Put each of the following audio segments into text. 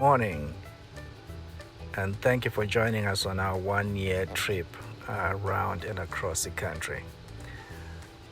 Morning, and thank you for joining us on our 1 year trip around and across the country.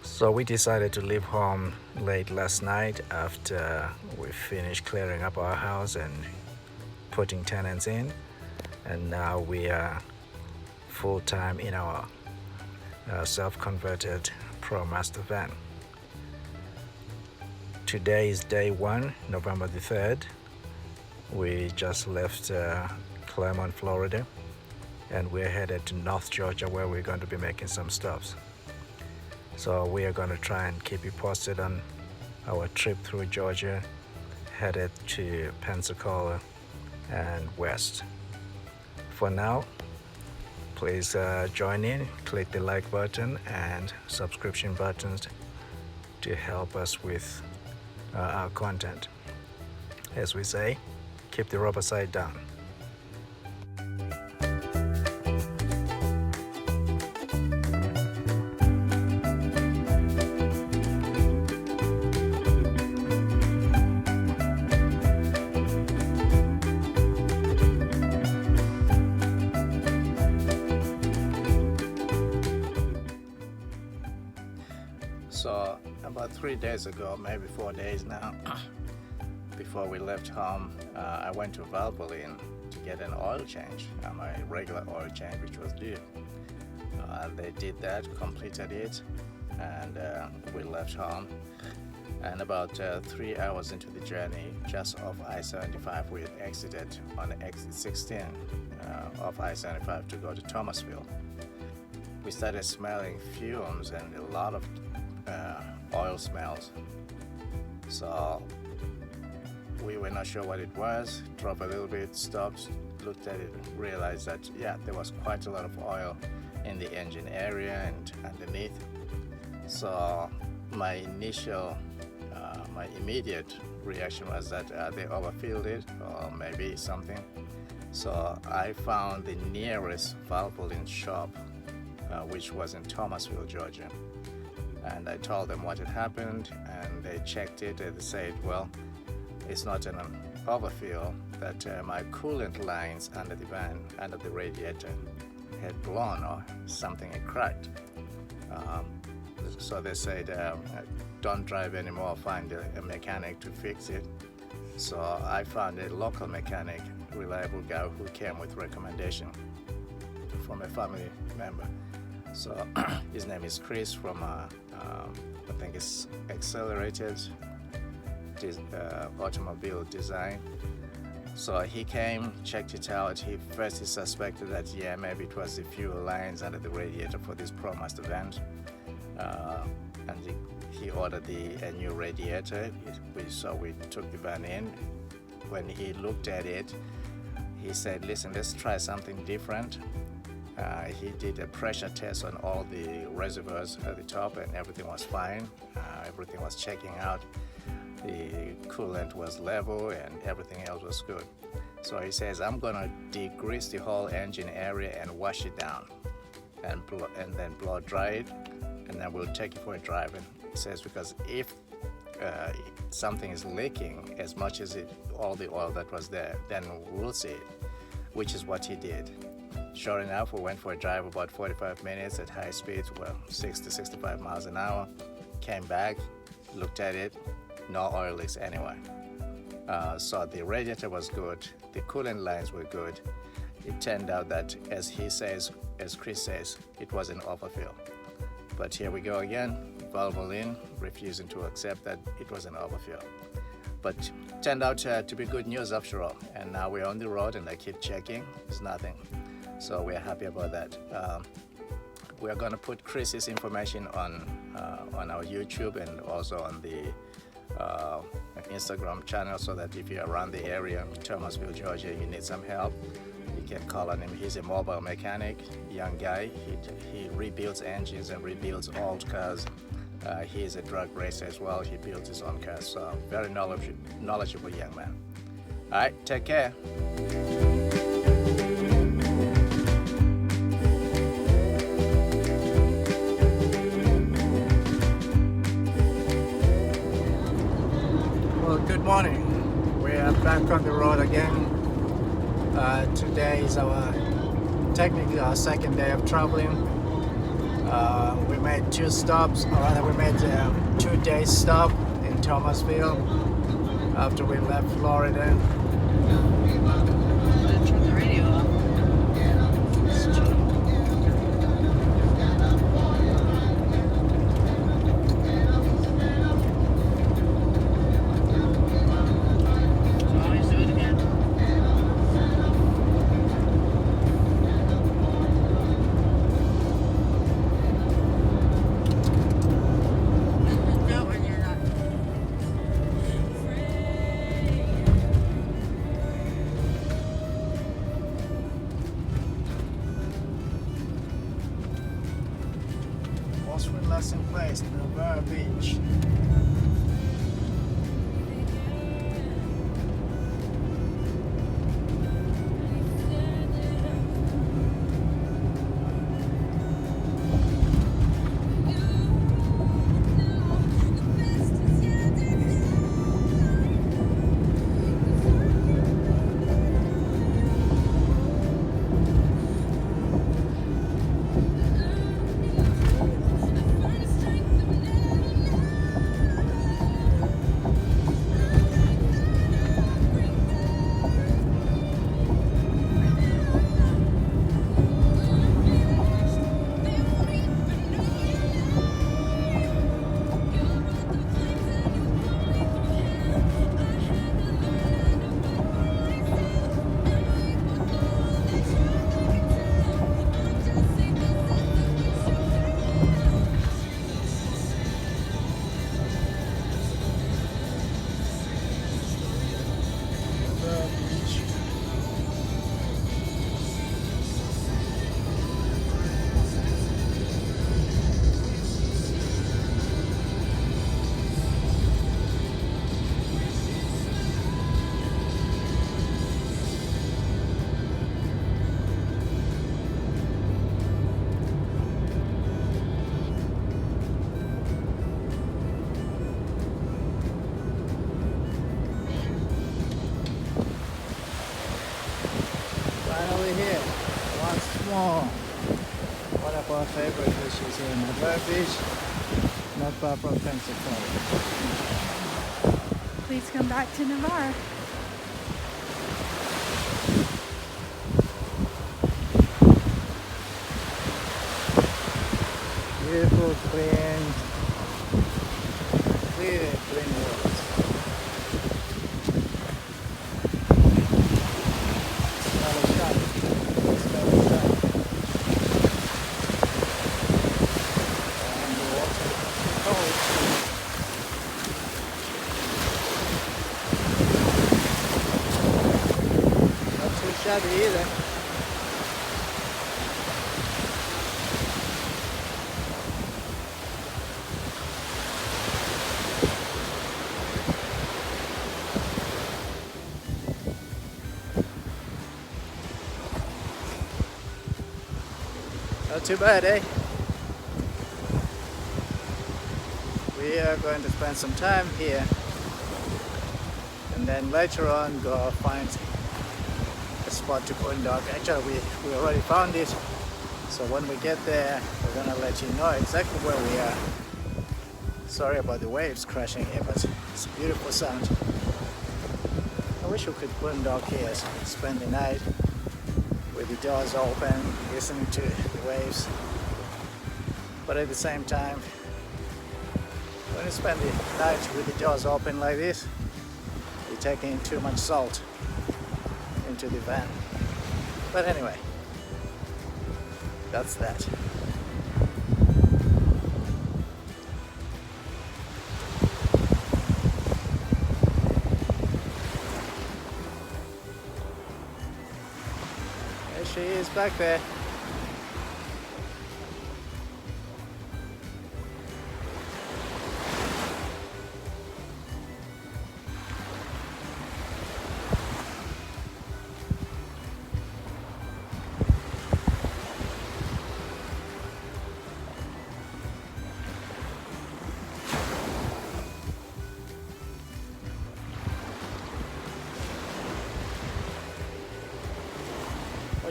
So, we decided to leave home late last night after we finished clearing up our house and putting tenants in, and now we are full time in our self converted Pro Master van. Today is day one, November the 3rd. We just left Claremont, Florida, and we're headed to North Georgia where we're going to be making some stops. So we are going to try and keep you posted on our trip through Georgia, headed to Pensacola and west. For now, please join in, click the like button and subscription buttons to help us with our content. As we say, keep the rubber side down. So about 3 days ago, maybe 4 days now, before we left home, I went to Valvoline to get an oil change, my regular oil change, which was due. They did that, completed it, and we left home. And about 3 hours into the journey, just off I-75, we exited on exit 16 off I-75 to go to Thomasville. We started smelling fumes and a lot of oil smells. So we were not sure what it was, drove a little bit, stopped, looked at it, and realized that, yeah, there was quite a lot of oil in the engine area and underneath. So my immediate reaction was that they overfilled it or maybe something. So I found the nearest Valvoline shop, which was in Thomasville, Georgia. And I told them what had happened, and they checked it and they said, well, it's not an overfill, that my coolant lines under the van, under the radiator, had blown or something had cracked. So they said, don't drive anymore, find a mechanic to fix it. So I found a local mechanic, reliable guy who came with recommendation from a family member. So his name is Chris from, I think it's Accelerated Automobile Design. So he came, checked it out. He suspected that, yeah, maybe it was the fuel lines under the radiator for this ProMaster van. And he ordered a new radiator. So we took the van in. When he looked at it, he said, listen, let's try something different. He did a pressure test on all the reservoirs at the top, and everything was fine. Everything was checking out. The coolant was level and everything else was good. So he says, I'm gonna degrease the whole engine area and wash it down and then blow dry it, and then we'll take it for a drive. And he says, because if something is leaking as much as all the oil that was there, then we'll see it, which is what he did. Sure enough, we went for a drive about 45 minutes at high speeds, well, 60, 65 miles an hour. Came back, looked at it, no oil leaks anyway. So the radiator was good, the coolant lines were good. It turned out that, as Chris says, it was an overfill. But here we go again, Valvoline refusing to accept that it was an overfill. But turned out to be good news after all. And now we're on the road and I keep checking, there's nothing. So we're happy about that. We are going to put Chris's information on our YouTube and also on the Instagram channel, so that if you're around the area in Thomasville, Georgia, you need some help, you can call on him. He's a mobile mechanic, young guy. He rebuilds engines and rebuilds old cars. He is a drag racer as well. He builds his own cars. So very knowledgeable young man. All right, take care. Well, good morning. We are back on the road again. Today is technically our second day of traveling. We made 2 stops, or rather we made 2 days stop in Thomasville after we left Florida. Turn the radio off. Most relaxing place, Nooo Beach. Finally here, once more. One of our favorite beaches here in Nooo Beach, not far from Pensacola. Please come back to Navarre. Beautiful, clear waters. Smell of shot. Smell of shot. And the water is cold. Not too shabby either. Not too bad, eh? We are going to spend some time here and then later on go find a spot to boondock. Actually, we already found it, so when we get there we're gonna let you know exactly where we are. Sorry about the waves crashing here, but it's a beautiful sound. I wish we could boondock here, spend the night with the doors open, listening to the waves. But at the same time, when you spend the night with the doors open like this, you're taking in too much salt into the van. But anyway, that's that. There she is back there.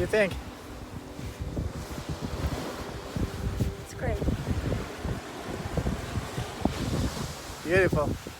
you think? It's great. Beautiful.